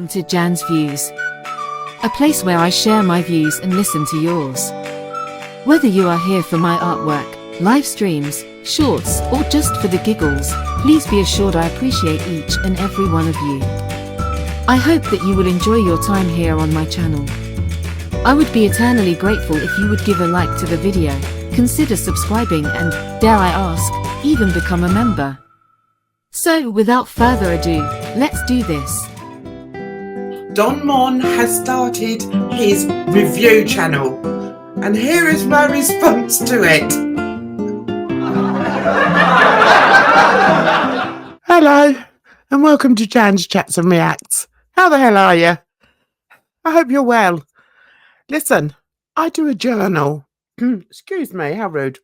welcome to Jan's Views, a place where I share my views and listen to yours. Whether you are here for my artwork, live streams, shorts, or just for the giggles, please be assured I appreciate each and every one of you. I hope that you will enjoy your time here on my channel. I would be eternally grateful if you would give a like to the video, consider subscribing and, dare I ask, even become a member. So without further ado, let's do this. Monn has started his review channel, and here is my response to it. Hello, and welcome to Jan's Chats and Reacts. How the hell are you? I hope you're well. Listen, I do a journal. Excuse me, how rude.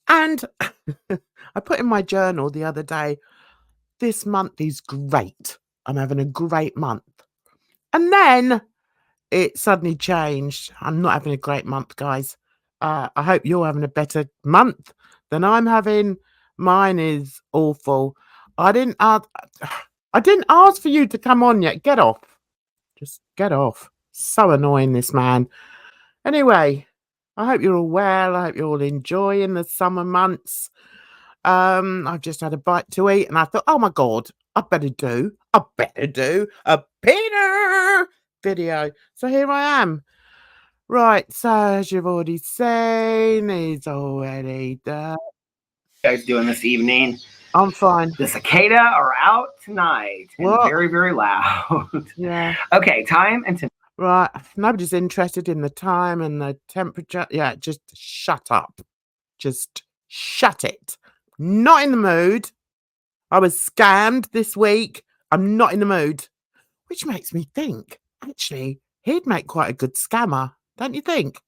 And I put in my journal the other day, this month is great. I'm having a great month. And then it suddenly changed. I'm not having a great month, guys. I hope you're having a better month than I'm having. Mine is awful. I didn't ask for you to come on yet. Get off. Just get off. So annoying, this man. Anyway, I hope you're all well. I hope you're all enjoying the summer months. I've just had a bite to eat and I thought, oh my God, I better do a Peeder video. So here I am. Right, so as you've already seen, he's already done. What are you guys doing this evening? I'm fine. The cicada are out tonight and What? very, very loud. Yeah. Okay, time and Right, nobody's interested in the time and the temperature. Yeah, just shut up. Just shut it. Not in the mood. I was scammed this week. I'm not in the mood. Which makes me think, actually, he'd make quite a good scammer, don't you think?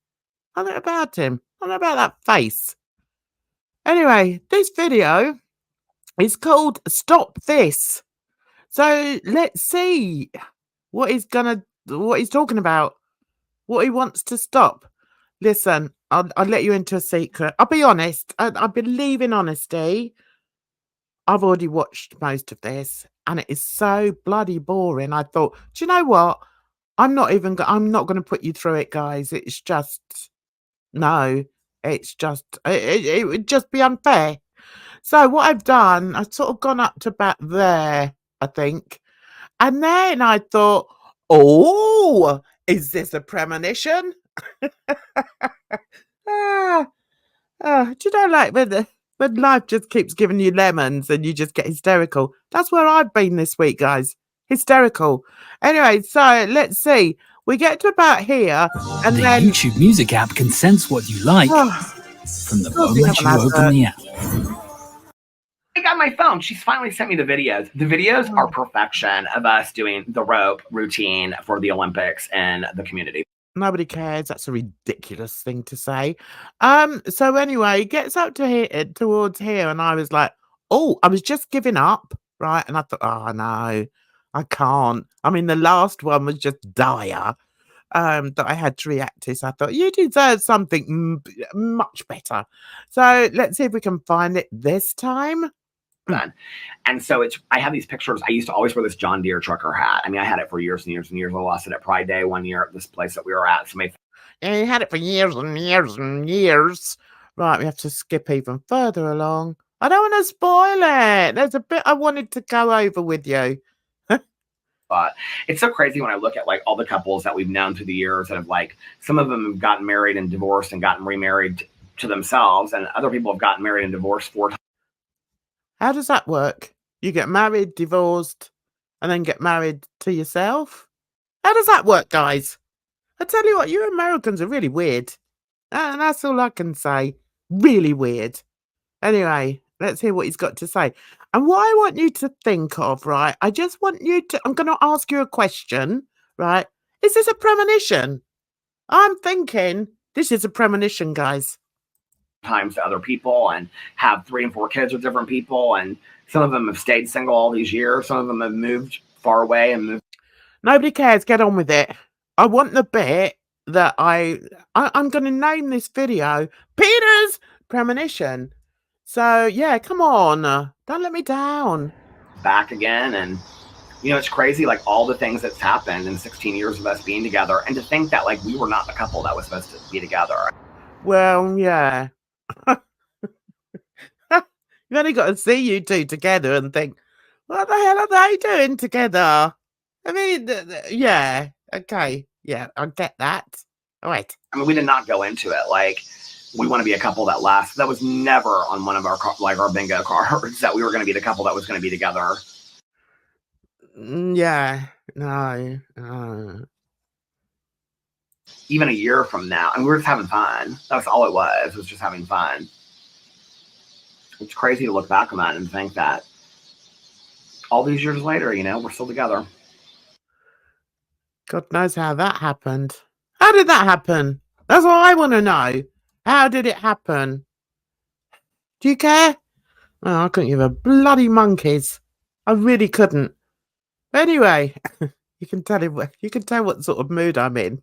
I don't know about him. I don't know about that face. Anyway, this video is called Stop This. So let's see what he's talking about, what he wants to stop. Listen, I'll let you into a secret. I'll be honest. I believe in honesty. I've already watched most of this and it is so bloody boring. I thought, do you know what? I'm not going to put you through it, guys. It's just, no, it's just, it would just be unfair. So what I've done, I've sort of gone up to about there, I think. And then I thought, oh, is this a premonition? Do you know, like when life just keeps giving you lemons and you just get hysterical? That's where I've been this week, guys. Hysterical. Anyway, so let's see. We get to about here, and the then YouTube music app can sense what you like from the moment you open the app. I got my phone. She's finally sent me the videos. The videos are perfection of us doing the rope routine for the Olympics and the community. Nobody cares. That's a ridiculous thing to say. So anyway, it gets up to here, towards here, and I was like, oh, I was just giving up, right? And I thought, oh no, I can't. I mean, the last one was just dire. That I had to react to. So I thought, you deserve something much better. So let's see if we can find it this time. Done. And so I have these pictures. I used to always wear this John Deere trucker hat. I mean, I had it for years and years and years. I lost it at Pride Day one year at this place that we were at. Yeah, you had it for years and years and years. Right, we have to skip even further along. I don't want to spoil it. There's a bit I wanted to go over with you. But it's so crazy when I look at like all the couples that we've known through the years that have, like, some of them have gotten married and divorced and gotten remarried to themselves, and other people have gotten married and divorced 4 times. How does that work? You get married, divorced, and then get married to yourself? How does that work, guys? I tell you what, you Americans are really weird. And that's all I can say. Really weird. Anyway, let's hear what he's got to say. And what I want you to think of, right? I just want you to, I'm going to ask you a question, right? Is this a premonition? I'm thinking this is a premonition, guys. Times to other people and have 3 and 4 kids with different people, and some of them have stayed single all these years. Some of them have moved far away and moved. Nobody cares. Get on with it. I want the bit that I'm going to name this video Peeder's Premonition. So yeah, come on, don't let me down. Back again, and You know, it's crazy, like all the things that's happened in 16 years of us being together, and to think that like we were not the couple that was supposed to be together. Well, yeah. You've only got to see you two together and think, what the hell are they doing together? I mean, yeah, okay, yeah, I get that. All right. I mean, we did not go into it like we want to be a couple that lasts. That was never on one of our our bingo cards that we were going to be the couple that was going to be together. Yeah, no. Even a year from now, and we were just having fun. That's all it was just having fun. It's crazy to look back on that and think that all these years later, you know, we're still together. God knows how that happened. How did that happen? That's what I want to know. How did it happen? Do you care? Oh, I couldn't give a bloody monkeys. I really couldn't. Anyway, you can tell what sort of mood I'm in.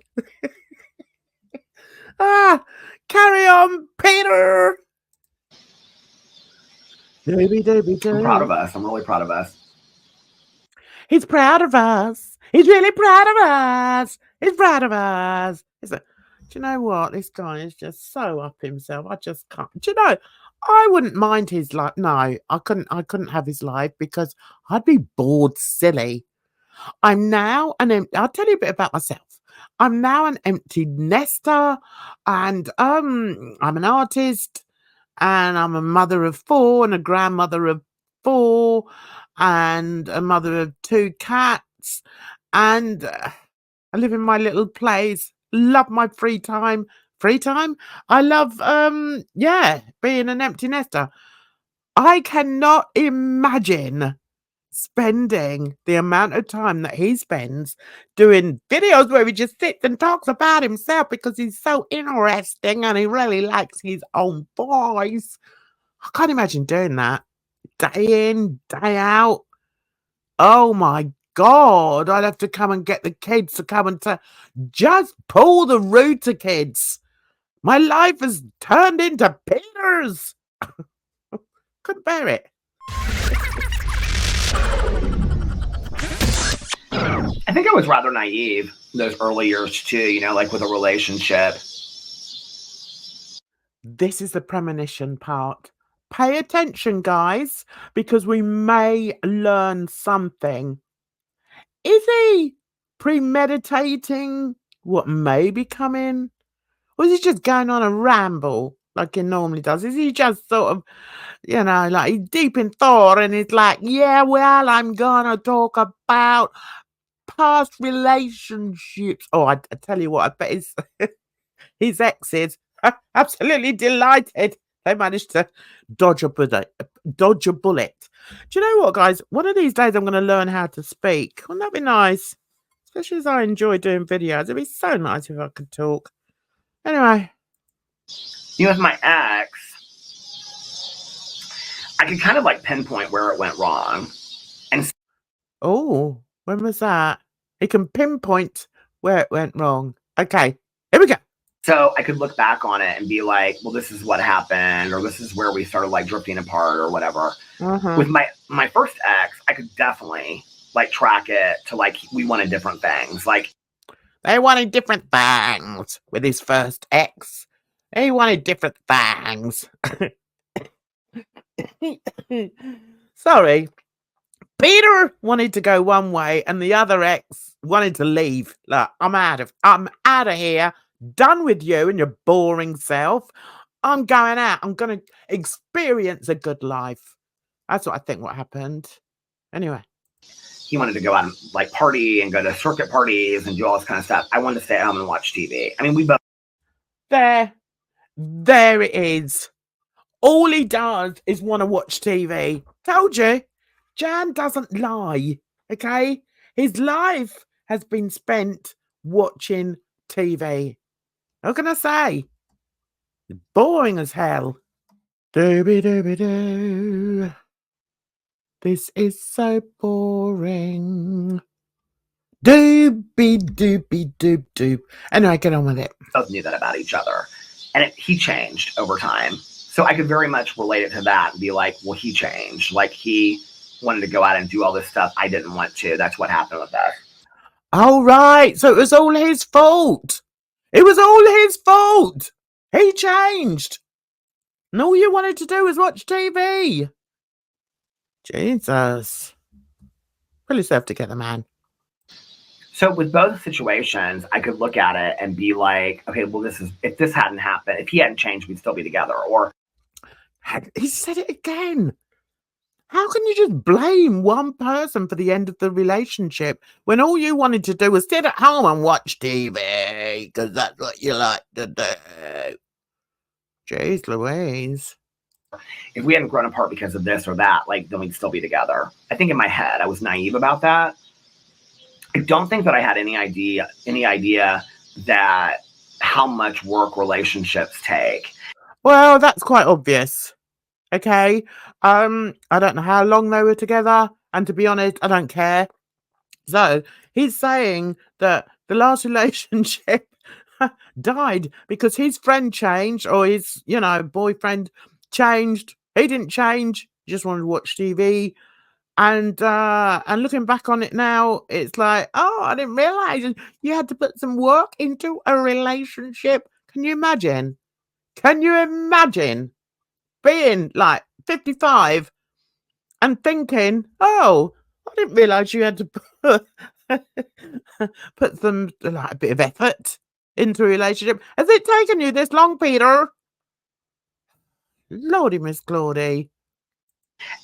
Carry on, Peeder. I'm proud of us. I'm really proud of us. He's proud of us. He's really proud of us. He's proud of us. Do you know what? This guy is just so up himself. I just can't. Do you know? I wouldn't mind his life. No, I couldn't have his life because I'd be bored silly. I'm now I'll tell you a bit about myself. I'm now an empty nester, and I'm an artist, and I'm a mother of 4 and a grandmother of 4 and a mother of 2 cats, and I live in my little place. Love my free time. I love being an empty nester. I cannot imagine spending the amount of time that he spends doing videos where he just sits and talks about himself because he's so interesting and he really likes his own voice. I can't imagine doing that day in, day out. Oh my God, I'd have to come and get the kids to come and just pull the rooter, kids. My life has turned into Peeder's. Couldn't bear it. I think I was rather naive those early years too, you know, like with a relationship. This is the premonition part. Pay attention, guys, because we may learn something. Is he premeditating what may be coming? Or is he just going on a ramble like he normally does? Is he just sort of, you know, like he's deep in thought and he's like, yeah, well, I'm gonna talk about past relationships. Oh, I tell you what, I bet his exes are absolutely delighted they managed to dodge a bullet. Do you know what, guys? One of these days I'm going to learn how to speak. Wouldn't that be nice? Especially as I enjoy doing videos. It'd be so nice if I could talk. Anyway. You know, with my ex, I could kind of like pinpoint where it went wrong. And oh, when was that? He can pinpoint where it went wrong. Okay, here we go. So I could look back on it and be like, well, this is what happened, or this is where we started like drifting apart or whatever. With my first ex, I could definitely like track it to like, we wanted different things. Like they wanted different things with his first ex. He wanted different things. Sorry. Peeder wanted to go one way and the other ex wanted to leave. Look, I'm out of here. Done with you and your boring self. I'm going out. I'm going to experience a good life. That's what I think what happened. Anyway. He wanted to go out and like party and go to circuit parties and do all this kind of stuff. I wanted to stay at home and watch TV. I mean, we both. There it is. All he does is want to watch TV. Told you. Jan doesn't lie. Okay? His life has been spent watching TV. What can I say? It's boring as hell. Dooby-dooby-doo. This is so boring. Doobie-doobie-doob-doob. Anyway, get on with it. Both knew that about each other. And he changed over time. So I could very much relate it to that and be like, well, he changed. Like he wanted to go out and do all this stuff. I didn't want to. That's what happened with us. Oh, right. So it was all his fault. It was all his fault. He changed. And all you wanted to do was watch TV. Jesus. Pull yourself together, man. So with both situations, I could look at it and be like, okay, well, if this hadn't happened, if he hadn't changed, we'd still be together. Or he said it again. How can you just blame one person for the end of the relationship when all you wanted to do was sit at home and watch TV because that's what you like to do? Jeez Louise. if we hadn't grown apart because of this or that, like, then we'd still be together. I think in my head, I was naive about that. I don't think that I had any idea that how much work relationships take. Well, that's quite obvious. Okay. I don't know how long they were together, and to be honest, I don't care. So he's saying that the last relationship died because his friend changed, or his, boyfriend changed. He didn't change. He just wanted to watch TV. And looking back on it now, it's like, oh, I didn't realize you had to put some work into a relationship. Can you imagine? Can you imagine being like 55 and thinking, oh, I didn't realize you had to put some, like, a bit of effort into a relationship. Has it taken you this long, Peeder? Lordy, Miss Claudie.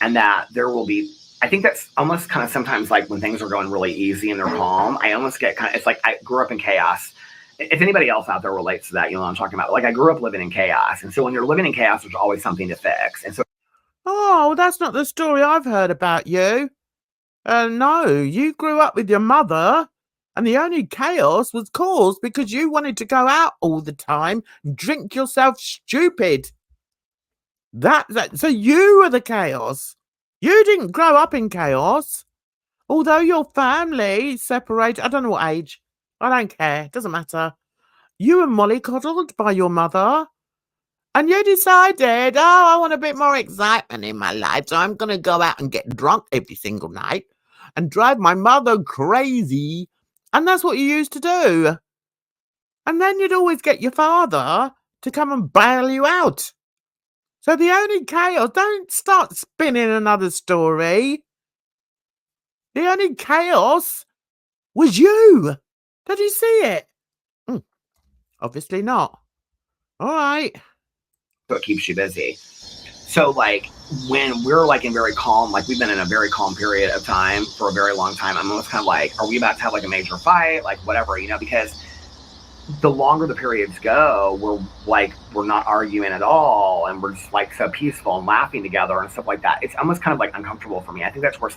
And that there will be, I think that's almost kind of sometimes like when things are going really easy and they're calm, I almost get kind of, it's like I grew up in chaos. If anybody else out there relates to that, you know what I'm talking about. Like, I grew up living in chaos. And so when you're living in chaos, there's always something to fix. And so, oh, that's not the story I've heard about you. No, you grew up with your mother, and the only chaos was caused because you wanted to go out all the time and drink yourself stupid. So you were the chaos. You didn't grow up in chaos. Although your family separated, I don't know what age. I don't care. It doesn't matter. You were mollycoddled by your mother. And you decided, oh, I want a bit more excitement in my life, so I'm going to go out and get drunk every single night and drive my mother crazy. And that's what you used to do. And then you'd always get your father to come and bail you out. So the only chaos, don't start spinning another story. The only chaos was you. Did you see it? Obviously not. All right. so it keeps you busy. So like when we're like in very calm, like we've been in a very calm period of time for a very long time, I'm almost kind of like, are we about to have like a major fight? Like whatever, you know, because the longer the periods go, we're not arguing at all, and we're just like so peaceful and laughing together and stuff like that. It's almost kind of like uncomfortable for me. I think that's where.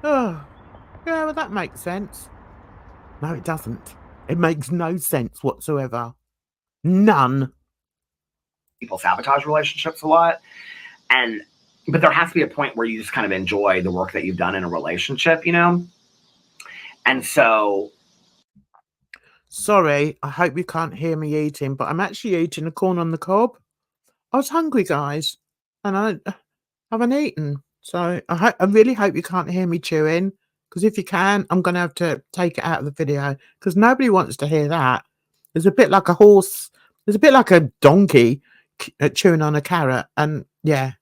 Oh, yeah, well, that makes sense. No, it doesn't. It makes no sense whatsoever. None. People sabotage relationships a lot, but there has to be a point where you just kind of enjoy the work that you've done in a relationship, you know. And so. Sorry, I hope you can't hear me eating, but I'm actually eating a corn on the cob. I was hungry, guys, and I haven't eaten. So I really hope you can't hear me chewing, because if you can, I'm going to have to take it out of the video, because nobody wants to hear that. It's a bit like a horse. It's a bit like a donkey chewing on a carrot. And yeah,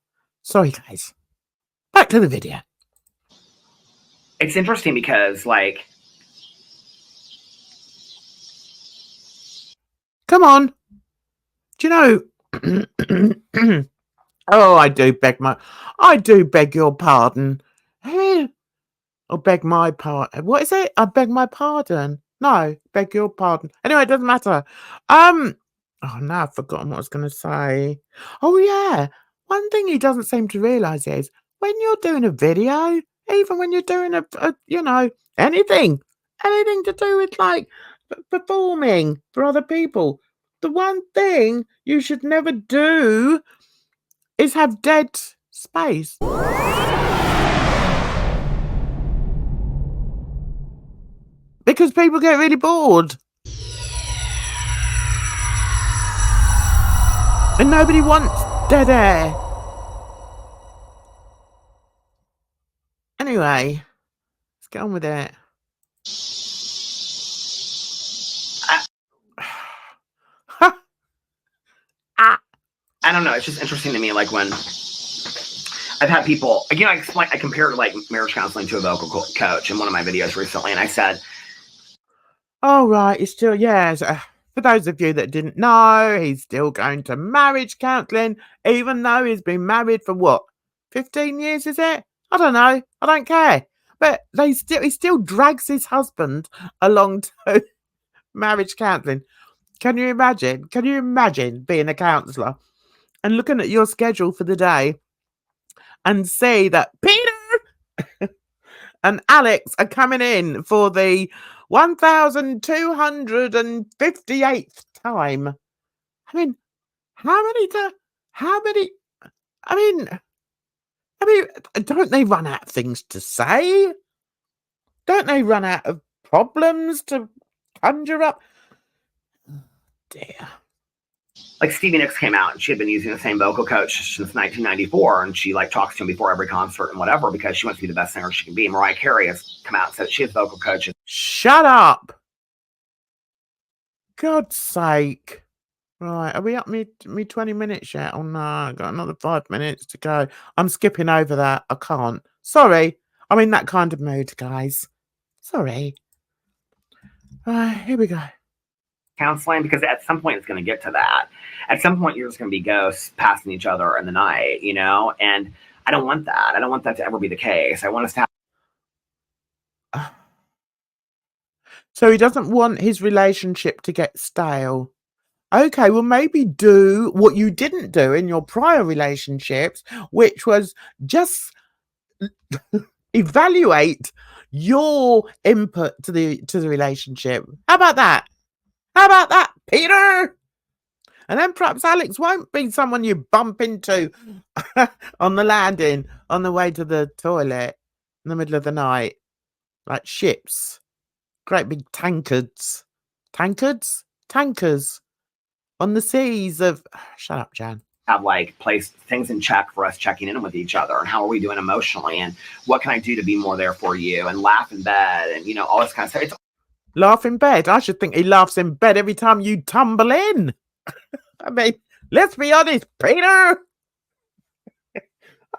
sorry, guys. Back to the video. It's interesting because, like, come on. Do you know? Oh, I do beg your pardon. Or beg my pardon. What is it? I beg my pardon. No, beg your pardon. Anyway, it doesn't matter. Oh, now I've forgotten what I was going to say. Oh, yeah. One thing he doesn't seem to realise is when you're doing a video, even when you're doing anything to do with like performing for other people, the one thing you should never do is have dead space. Because people get really bored. And nobody wants dead air. Anyway, let's get on with it. I don't know. It's just interesting to me, like when I've had people, again, I compared like marriage counseling to a vocal coach in one of my videos recently, and I said, "Oh right, he's still for those of you that didn't know, he's still going to marriage counseling, even though he's been married for what, 15 years? Is it? I don't know. I don't care. But he still drags his husband along to marriage counseling. Can you imagine? Can you imagine being a counsellor and looking at your schedule for the day and see that Peeder and Alex are coming in for the 1258th time? I mean, how many? I mean, don't they run out of things to say? Don't they run out of problems to conjure up? Dear. like Stevie Nicks came out and she had been using the same vocal coach since 1994, and she like talks to him before every concert and whatever because she wants to be the best singer she can be. Mariah Carey has come out and said she has vocal coaches. Shut up! God's sake! Right, are we up me 20 minutes yet? Oh no, I got another 5 minutes to go. I'm skipping over that. I can't. Sorry, I'm in that kind of mood, guys. Sorry. Here we go. Counseling, because at some point it's going to get to that. At some point you're just going to be ghosts passing each other in the night, you know? And I don't want that. I don't want that to ever be the case. I want us to have. So he doesn't want his relationship to get stale. Okay, well, maybe do what you didn't do in your prior relationships, which was just evaluate your input to the relationship. How about that? How about that, Peeder? And then perhaps Alex won't be someone you bump into on the landing on the way to the toilet in the middle of the night, like ships, great big tankers on the seas of. Shut up, Jan. Have like place things in check for us checking in with each other and how are we doing emotionally and what can I do to be more there for you and laugh in bed and you know all this kind of stuff. It's laugh in bed. I should think he laughs in bed every time you tumble in. I mean, let's be honest, Peeder.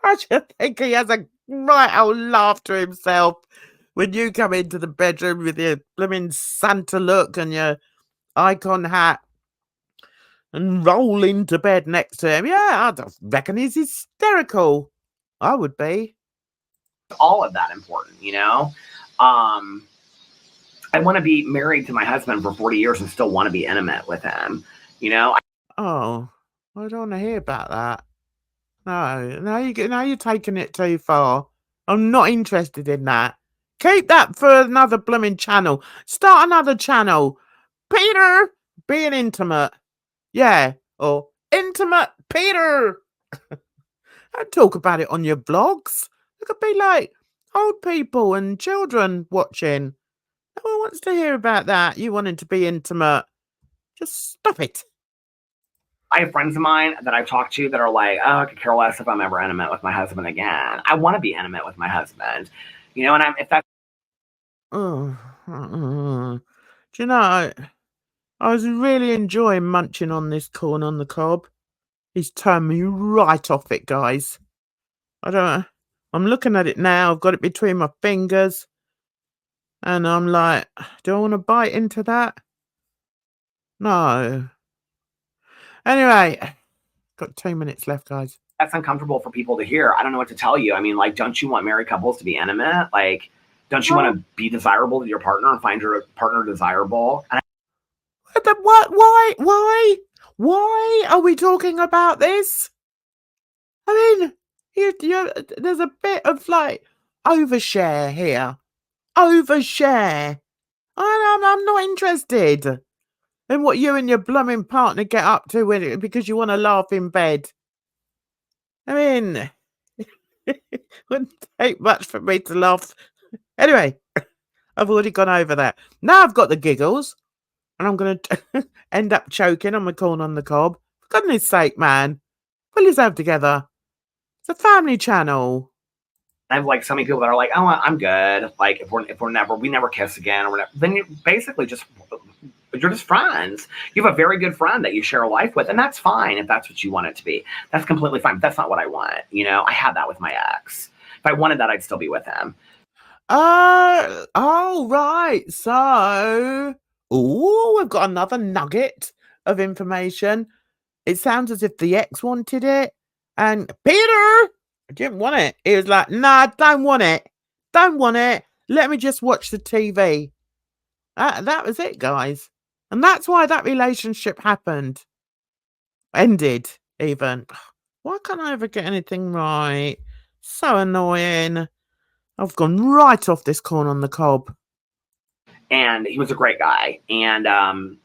I should think he has a right old laugh to himself when you come into the bedroom with your blooming Santa look and your icon hat and roll into bed next to him. Yeah, I reckon he's hysterical. I would be. All of that important, you know? I want to be married to my husband for 40 years and still want to be intimate with him, you know? Oh, I don't want to hear about that. No, now you're taking it too far. I'm not interested in that. Keep that for another blooming channel. Start another channel. Peeder, being intimate. Yeah, or intimate Peeder. Don't talk about it on your vlogs. It could be like old people and children watching. No one wants to hear about that. You wanting to be intimate. Just stop it. I have friends of mine that I've talked to that are like, oh, I could care less if I'm ever intimate with my husband again. I want to be intimate with my husband, you know, and if that's. Oh, do you know, I was really enjoying munching on this corn on the cob. He's turned me right off it, guys. I'm looking at it now. I've got it between my fingers. And I'm like, do I want to bite into that? No. Anyway, got 2 minutes left, guys. That's uncomfortable for people to hear. I don't know what to tell you. I mean, like, don't you want married couples to be intimate? Like, don't you want to be desirable to your partner and find your partner desirable? And Why are we talking about this? I mean, there's a bit of like overshare here. Overshare. I'm not interested in what you and your blooming partner get up to because you want to laugh in bed. I mean, it wouldn't take much for me to laugh. Anyway, I've already gone over that. Now I've got the giggles, and I'm going to end up choking on my corn on the cob. For goodness sake, man. Pull yourself together. It's a family channel. I have like so many people that are like, oh, I'm good. Like if we never kiss again or whatever, then you basically you're just friends. You have a very good friend that you share a life with, and that's fine if that's what you want it to be. That's completely fine. But that's not what I want. You know, I had that with my ex. If I wanted that, I'd still be with him. Oh, right. So, we've got another nugget of information. It sounds as if the ex wanted it, and Peeder didn't want it. He was like, "Nah, don't want it. Don't want it. Let me just watch the TV." That was it, guys, and that's why that relationship ended. Even why can't I ever get anything right? So annoying. I've gone right off this corn on the cob. And he was a great guy, and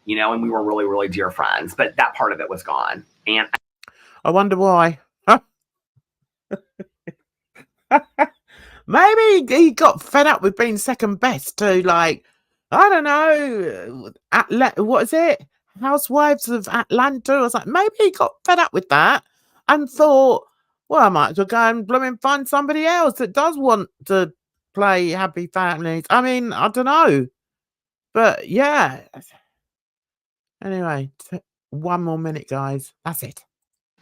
you know, and we were really, really dear friends. But that part of it was gone, and I wonder why. Maybe he got fed up with being second best to, like, I don't know, what is it? Housewives of Atlanta or something. Maybe he got fed up with that and thought, well, I might as well go and blooming find somebody else that does want to play Happy Families. I mean, I don't know. But yeah. Anyway, one more minute, guys. That's it.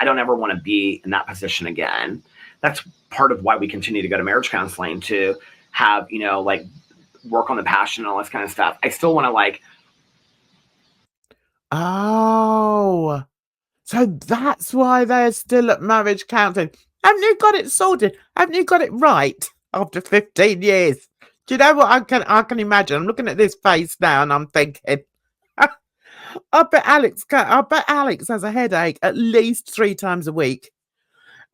I don't ever want to be in that position again. That's part of why we continue to go to marriage counseling, to have, you know, like work on the passion and all this kind of stuff. I still want to like. Oh, so that's why they're still at marriage counseling. Haven't you got it sorted? Haven't you got it right after 15 years? Do you know what I can imagine? I'm looking at this face now and I'm thinking, I bet Alex has a headache at least 3 times a week.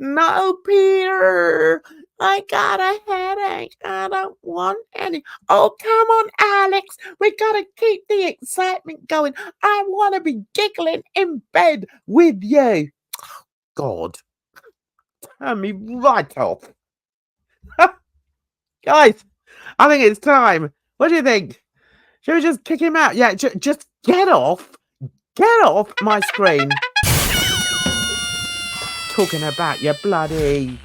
No, Peter, I got a headache. I don't want any. Oh, come on, Alex. We gotta keep the excitement going. I want to be giggling in bed with you. God, turn me right off. Guys, I think it's time. What do you think? Should we just kick him out? Yeah, just get off. Get off my screen. Talking about your bloody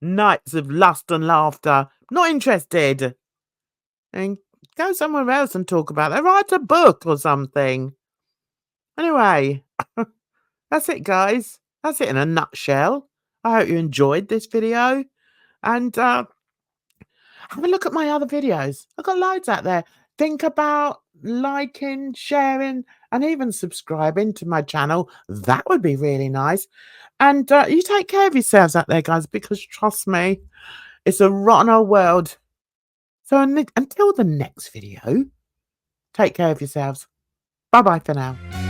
nights of lust and laughter. Not interested. And go somewhere else and talk about it. Write a book or something. Anyway, that's it, guys. That's it in a nutshell. I hope you enjoyed this video. And have a look at my other videos. I've got loads out there. Think about liking, sharing, and even subscribing to my channel. That would be really nice. And you take care of yourselves out there, guys, because trust me, it's a rotten old world. So until the next video, take care of yourselves. Bye-bye for now.